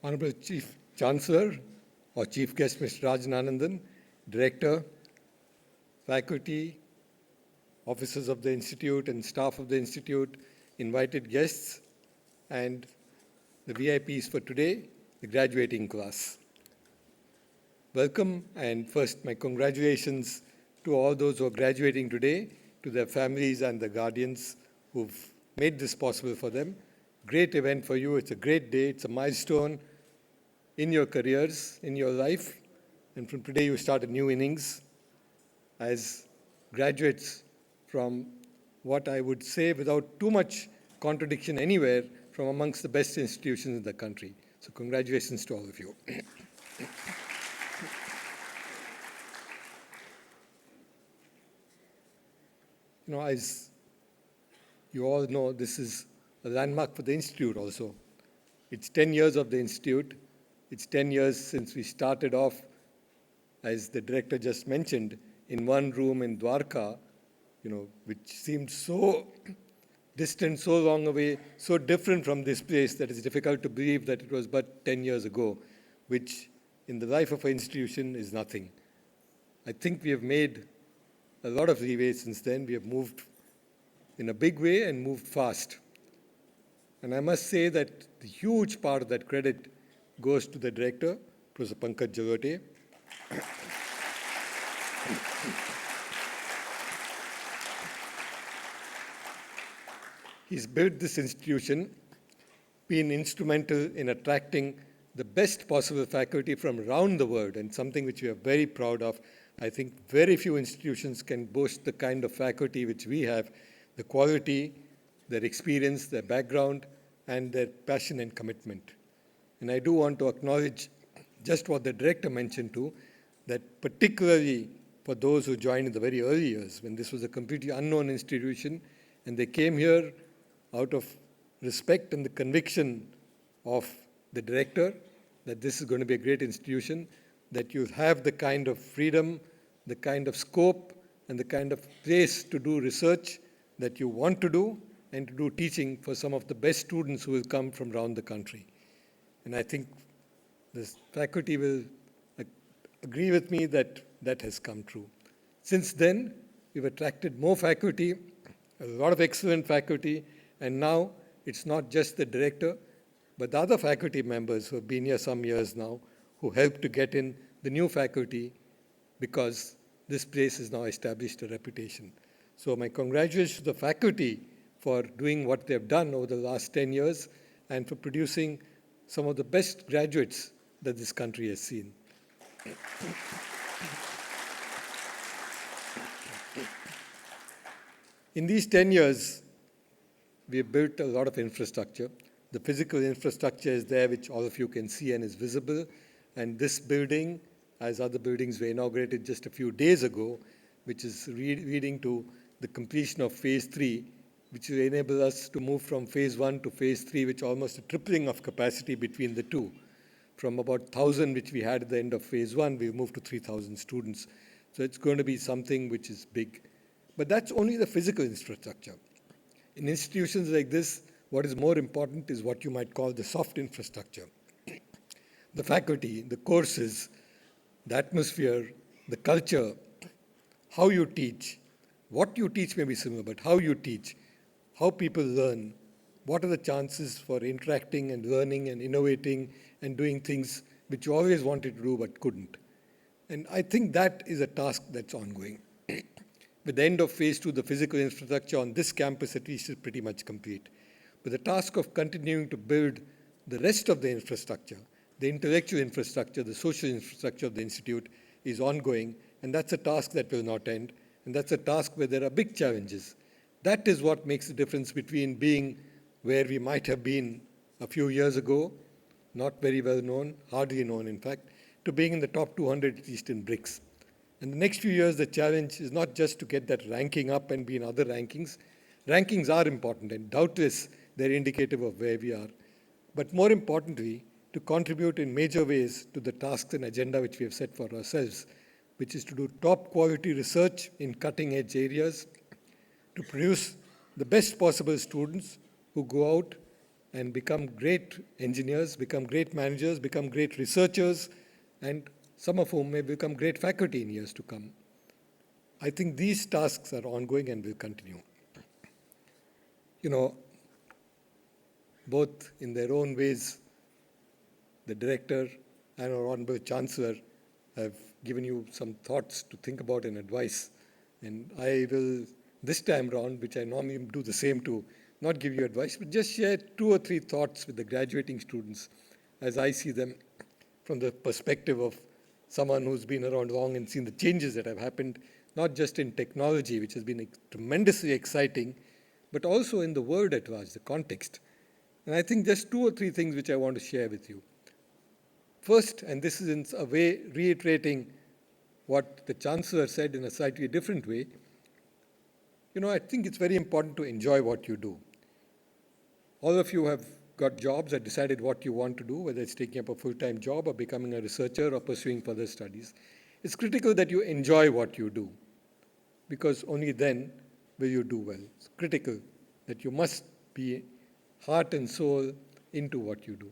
Honorable Chief Chancellor or Chief Guest Mr. Rajan Anandan, Director, faculty, officers of the Institute and staff of the Institute, invited guests, and the VIPs for today, the graduating class. Welcome, and first my congratulations to all those who are graduating today, to their families and the guardians who've made this possible for them. Great event for you. It's a great day. It's a milestone in your careers, in your life. And from today, you start a new innings as graduates from what I would say, without too much contradiction anywhere, from amongst the best institutions in the country. So congratulations to all of you. As you all know, this is a landmark for the Institute also. It's 10 years of the Institute. It's 10 years since we started off, as the director just mentioned, in one room in Dwarka, which seemed so distant, so long away, so different from this place that it's difficult to believe that it was but 10 years ago, which in the life of an institution is nothing. I think we have made a lot of leeway since then. We have moved in a big way and moved fast. And I must say that the huge part of that credit goes to the director, Professor Pankaj Jalote. He's built this institution, been instrumental in attracting the best possible faculty from around the world, and something which we are very proud of. I think very few institutions can boast the kind of faculty which we have, the quality, their experience, their background, and their passion and commitment. And I do want to acknowledge just what the director mentioned too, that particularly for those who joined in the very early years, when this was a completely unknown institution, and they came here out of respect and the conviction of the director that this is going to be a great institution, that you have the kind of freedom, the kind of scope, and the kind of place to do research that you want to do, and to do teaching for some of the best students who will come from around the country. And I think the faculty will agree with me that that has come true. Since then, we've attracted more faculty, a lot of excellent faculty, and now it's not just the director, but the other faculty members who have been here some years now, who helped to get in the new faculty, because this place has now established a reputation. So my congratulations to the faculty for doing what they've done over the last 10 years and for producing some of the best graduates that this country has seen. In these 10 years, we have built a lot of infrastructure. The physical infrastructure is there, which all of you can see and is visible. And this building, as other buildings were inaugurated just a few days ago, which is leading to the completion of phase 3, which will enable us to move from phase 1 to phase 3, which is almost a tripling of capacity between the two. From about 1,000, which we had at the end of phase 1, we've moved to 3,000 students. So it's going to be something which is big. But that's only the physical infrastructure. In institutions like this, what is more important is what you might call the soft infrastructure. The faculty, the courses, the atmosphere, the culture, how you teach. What you teach may be similar, but how you teach, how people learn, what are the chances for interacting and learning and innovating and doing things which you always wanted to do but couldn't. And I think that is a task that's ongoing. With the end of phase 2, the physical infrastructure on this campus at least is pretty much complete. But the task of continuing to build the rest of the infrastructure, the intellectual infrastructure, the social infrastructure of the Institute is ongoing, and that's a task that will not end, and that's a task where there are big challenges. That is what makes the difference between being where we might have been a few years ago, not very well known, hardly known in fact, to being in the top 200 at least in BRICS. In the next few years, the challenge is not just to get that ranking up and be in other rankings. Rankings are important, and doubtless they're indicative of where we are. But more importantly, to contribute in major ways to the tasks and agenda which we have set for ourselves, which is to do top quality research in cutting edge areas, to produce the best possible students who go out and become great engineers, become great managers, become great researchers, and some of whom may become great faculty in years to come. I think these tasks are ongoing and will continue. You know, both in their own ways, the director and our Honorable Chancellor have given you some thoughts to think about and advice. And I will, this time round, which I normally do the same to, not give you advice, but just share 2 or 3 thoughts with the graduating students as I see them from the perspective of someone who's been around long and seen the changes that have happened, not just in technology, which has been tremendously exciting, but also in the world at large, the context. And I think just 2 or 3 things which I want to share with you. First, and this is in a way reiterating what the Chancellor said in a slightly different way, I think it's very important to enjoy what you do. All of you have got jobs and decided what you want to do, whether it's taking up a full-time job or becoming a researcher or pursuing further studies. It's critical that you enjoy what you do, because only then will you do well. It's critical that you must be heart and soul into what you do.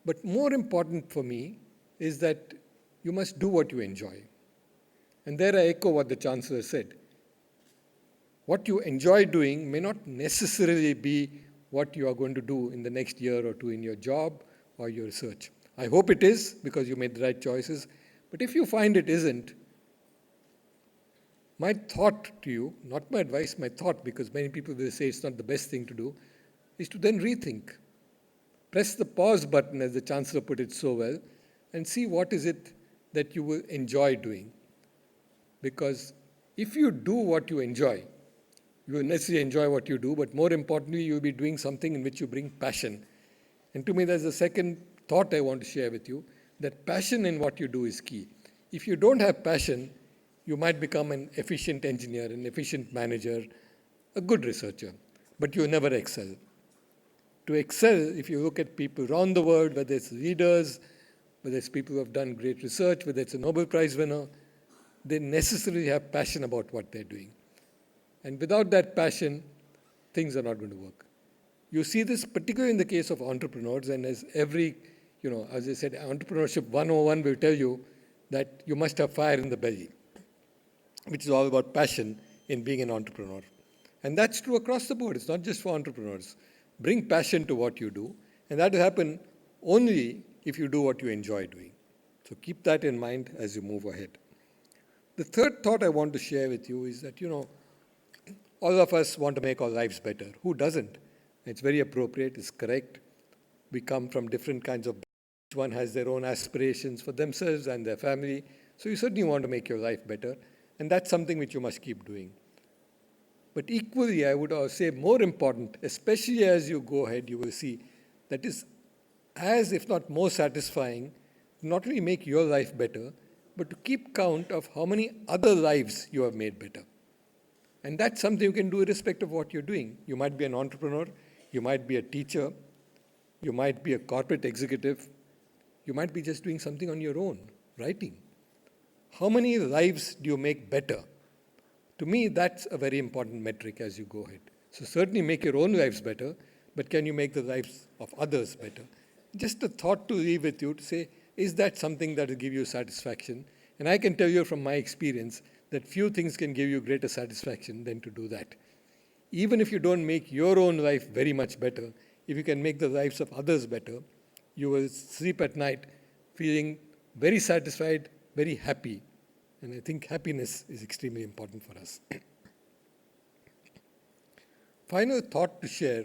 But more important for me is that you must do what you enjoy. And there I echo what the Chancellor said. What you enjoy doing may not necessarily be what you are going to do in the next year or 2 in your job or your research. I hope it is, because you made the right choices. But if you find it isn't, my thought to you, not my advice, my thought, because many people will say it's not the best thing to do, is to then rethink. Press the pause button, as the Chancellor put it so well, and see what is it that you will enjoy doing. Because if you do what you enjoy, you will necessarily enjoy what you do, but more importantly, you will be doing something in which you bring passion. And to me, there's a second thought I want to share with you, that passion in what you do is key. If you don't have passion, you might become an efficient engineer, an efficient manager, a good researcher, but you'll never excel. To excel, if you look at people around the world, whether it's leaders, whether it's people who have done great research, whether it's a Nobel Prize winner, they necessarily have passion about what they're doing. And without that passion, things are not going to work. You see this particularly in the case of entrepreneurs, and as every, as I said, Entrepreneurship 101 will tell you that you must have fire in the belly, which is all about passion in being an entrepreneur. And that's true across the board. It's not just for entrepreneurs. Bring passion to what you do, and that will happen only if you do what you enjoy doing. So keep that in mind as you move ahead. The third thought I want to share with you is that, all of us want to make our lives better. Who doesn't? It's very appropriate, it's correct. We come from different kinds of backgrounds. Each one has their own aspirations for themselves and their family. So you certainly want to make your life better, and that's something which you must keep doing. But equally, I would say more important, especially as you go ahead, you will see that is as, if not more satisfying, to not only make your life better, but to keep count of how many other lives you have made better. And that's something you can do irrespective of what you're doing. You might be an entrepreneur, you might be a teacher, you might be a corporate executive, you might be just doing something on your own, writing. How many lives do you make better? To me, that's a very important metric as you go ahead. So certainly make your own lives better, but can you make the lives of others better? Just a thought to leave with you to say, is that something that will give you satisfaction? And I can tell you from my experience that few things can give you greater satisfaction than to do that. Even if you don't make your own life very much better, if you can make the lives of others better, you will sleep at night feeling very satisfied, very happy. And I think happiness is extremely important for us. Final thought to share,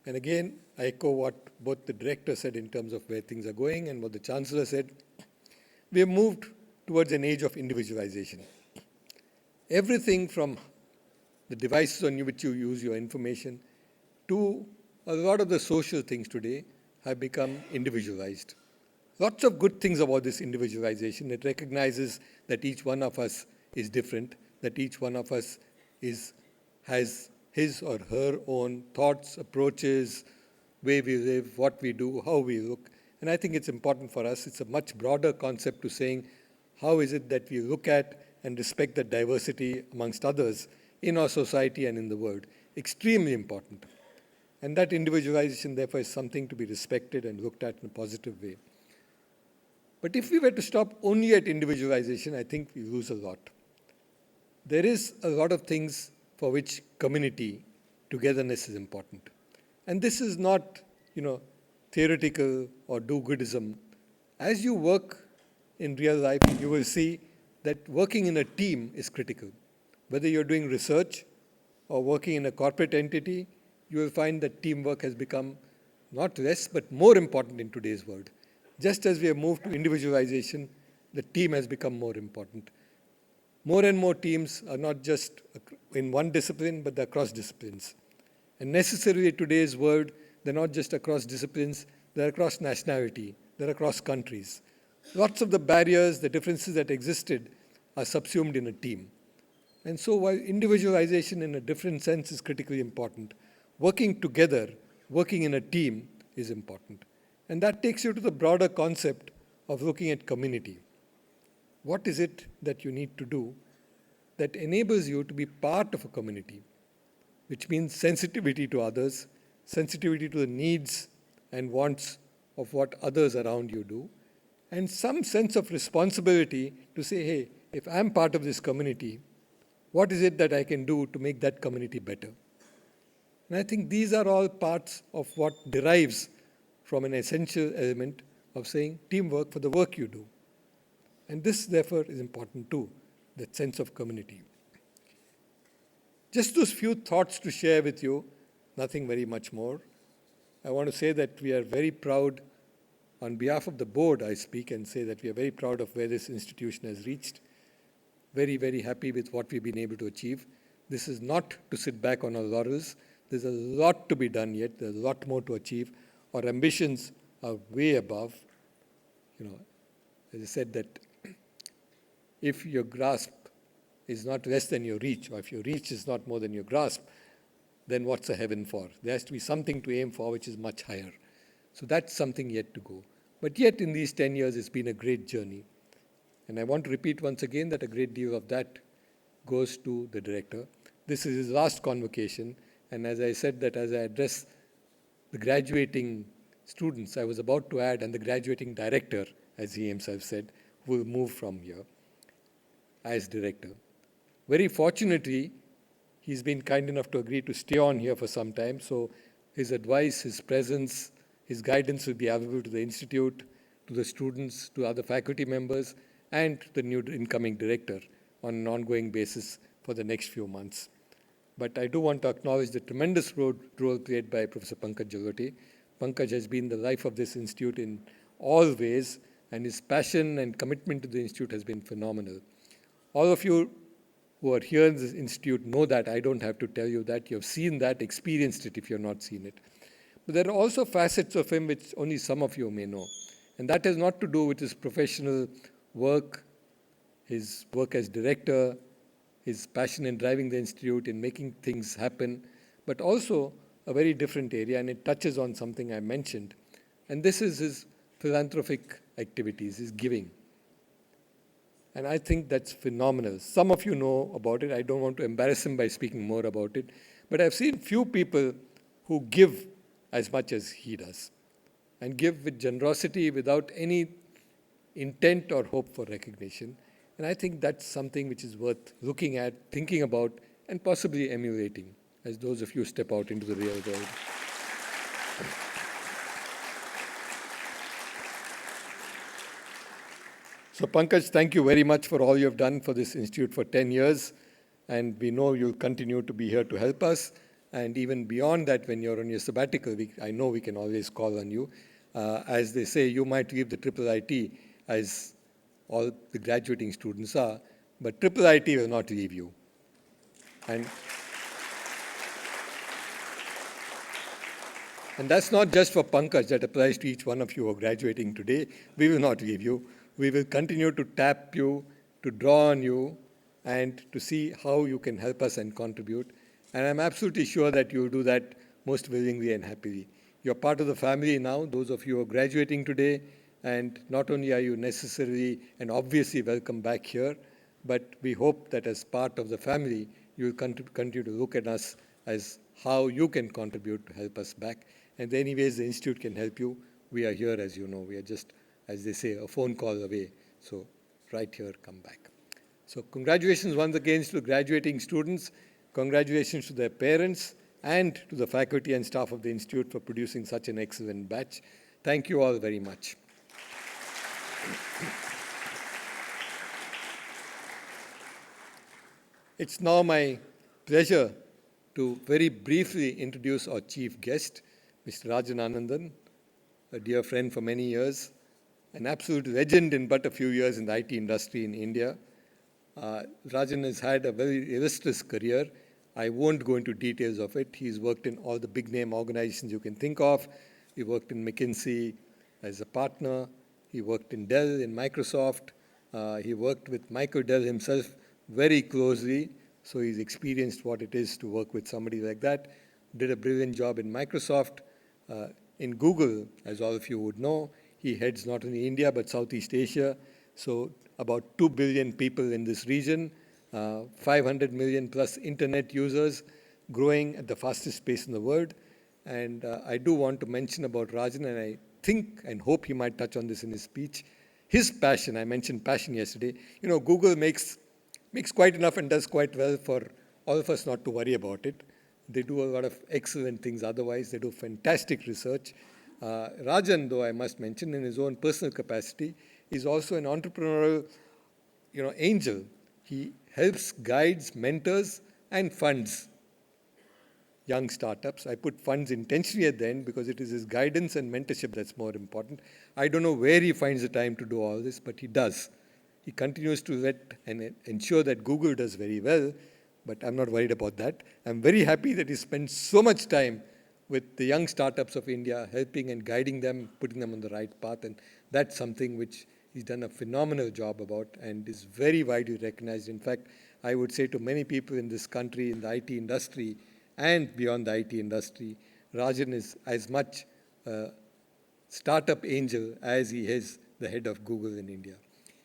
and again, I echo what both the director said in terms of where things are going and what the Chancellor said. We have moved towards an age of individualization. Everything from the devices on which you use your information to a lot of the social things today have become individualized. Lots of good things about this individualization. It recognizes that each one of us is different, that each one of us has his or her own thoughts, approaches, way we live, what we do, how we look. And I think it's important for us. It's a much broader concept to saying, how is it that we look at and respect the diversity amongst others in our society and in the world? Extremely important. And that individualization, therefore, is something to be respected and looked at in a positive way. But if we were to stop only at individualization, I think we lose a lot. There is a lot of things for which community, togetherness is important. And this is not, theoretical or do-goodism. As you work in real life, you will see that working in a team is critical. Whether you're doing research or working in a corporate entity, you will find that teamwork has become not less, but more important in today's world. Just as we have moved to individualization, the team has become more important. More and more teams are not just in one discipline, but they're across disciplines. And necessarily in today's world, they're not just across disciplines, they're across nationality, they're across countries. Lots of the barriers, the differences that existed are subsumed in a team. And so while individualization in a different sense is critically important, working together, working in a team is important. And that takes you to the broader concept of looking at community. What is it that you need to do that enables you to be part of a community, which means sensitivity to others, sensitivity to the needs and wants of what others around you do, and some sense of responsibility to say, hey, if I'm part of this community, what is it that I can do to make that community better? And I think these are all parts of what derives from an essential element of saying teamwork for the work you do. And this, therefore, is important too, that sense of community. Just those few thoughts to share with you, nothing very much more. I want to say that we are very proud, on behalf of the board I speak and say that we are very proud of where this institution has reached. Very, very happy with what we've been able to achieve. This is not to sit back on our laurels. There's a lot to be done yet. There's a lot more to achieve. Our ambitions are way above. As I said, that if your grasp is not less than your reach, or if your reach is not more than your grasp, then what's a heaven for? There has to be something to aim for which is much higher. So that's something yet to go. But yet in these 10 years, it's been a great journey. And I want to repeat once again that a great deal of that goes to the director. This is his last convocation. And as I said that as I address the graduating students, I was about to add, and the graduating director, as he himself said, will move from here as director. Very fortunately, he's been kind enough to agree to stay on here for some time. So his advice, his presence, his guidance will be available to the institute, to the students, to other faculty members, and to the new incoming director on an ongoing basis for the next few months. But I do want to acknowledge the tremendous role played by Professor Pankaj Jaloti. Pankaj has been the life of this institute in all ways, and his passion and commitment to the institute has been phenomenal. All of you who are here in this institute know that. I don't have to tell you that. You have seen that, experienced it if you have not seen it. But there are also facets of him which only some of you may know. And that has not to do with his professional work, his work as director, his passion in driving the institute, in making things happen, but also a very different area, and it touches on something I mentioned. And this is his philanthropic activities, his giving. And I think that's phenomenal. Some of you know about it. I don't want to embarrass him by speaking more about it. But I've seen few people who give as much as he does, and give with generosity without any intent or hope for recognition. And I think that's something which is worth looking at, thinking about, and possibly emulating as those of you step out into the real world. So Pankaj, thank you very much for all you have done for this institute for 10 years. And we know you'll continue to be here to help us. And even beyond that, when you're on your sabbatical, I know we can always call on you. As they say, you might leave the IIIT, as all the graduating students are, but IIIT will not leave you. And that's not just for Pankaj, that applies to each one of you who are graduating today. We will not leave you. We will continue to tap you, to draw on you, and to see how you can help us and contribute. And I'm absolutely sure that you will do that most willingly and happily. You're part of the family now, those of you who are graduating today, and not only are you necessarily and obviously welcome back here, but we hope that as part of the family, you will continue to look at us as how you can contribute to help us back. And any ways the Institute can help you, we are here, as you know. We are just, as they say, a phone call away. So right here, come back. So congratulations once again to graduating students. Congratulations to their parents and to the faculty and staff of the Institute for producing such an excellent batch. Thank you all very much. It's now my pleasure to very briefly introduce our chief guest, Mr. Rajan Anandan, a dear friend for many years, an absolute legend in but a few years in the IT industry in India. Rajan has had a very illustrious career. I won't go into details of it. He's worked in all the big name organizations you can think of. He worked in McKinsey as a partner. He worked in Dell, in Microsoft. He worked with Michael Dell himself very closely, so he's experienced what it is to work with somebody like that. Did a brilliant job in Microsoft. In Google, as all of you would know, he heads not only India but Southeast Asia, so about 2 billion people in this region, 500 million plus internet users, growing at the fastest pace in the world. And I do want to mention about Rajan, and I think and hope he might touch on this in his speech. His passion, I mentioned passion yesterday. You know, Google makes quite enough and does quite well for all of us not to worry about it. They do a lot of excellent things otherwise. They do fantastic research. Rajan, though I must mention, in his own personal capacity, is also an entrepreneurial, angel. He helps, guides, mentors, and funds young startups. I put funds intentionally at the end because it is his guidance and mentorship that's more important. I don't know where he finds the time to do all this, but he does. He continues to let and ensure that Google does very well, but I'm not worried about that. I'm very happy that he spends so much time with the young startups of India, helping and guiding them, putting them on the right path, and that's something which he's done a phenomenal job about and is very widely recognized. In fact, I would say to many people in this country, in the IT industry, and beyond the IT industry, Rajan is as much a startup angel as he is the head of Google in India.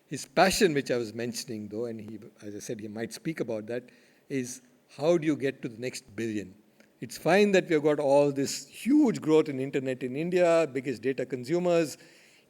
His passion, which I was mentioning though, and he, as I said, he might speak about that, is how do you get to the next billion? It's fine that we've got all this huge growth in internet in India, biggest data consumers,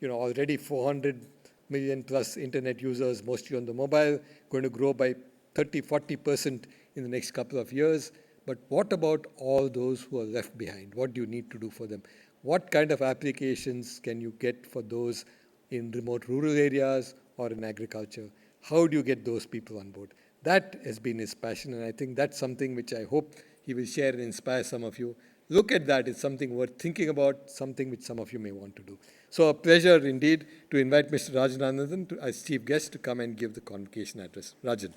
already 400 million plus internet users, mostly on the mobile, going to grow by 30, 40% in the next couple of years. But what about all those who are left behind? What do you need to do for them? What kind of applications can you get for those in remote rural areas or in agriculture? How do you get those people on board? That has been his passion, and I think that's something which I hope he will share and inspire some of you. Look at that. It's something worth thinking about, something which some of you may want to do. So a pleasure indeed to invite Mr. Rajan Anandan as chief guest to come and give the convocation address. Rajan.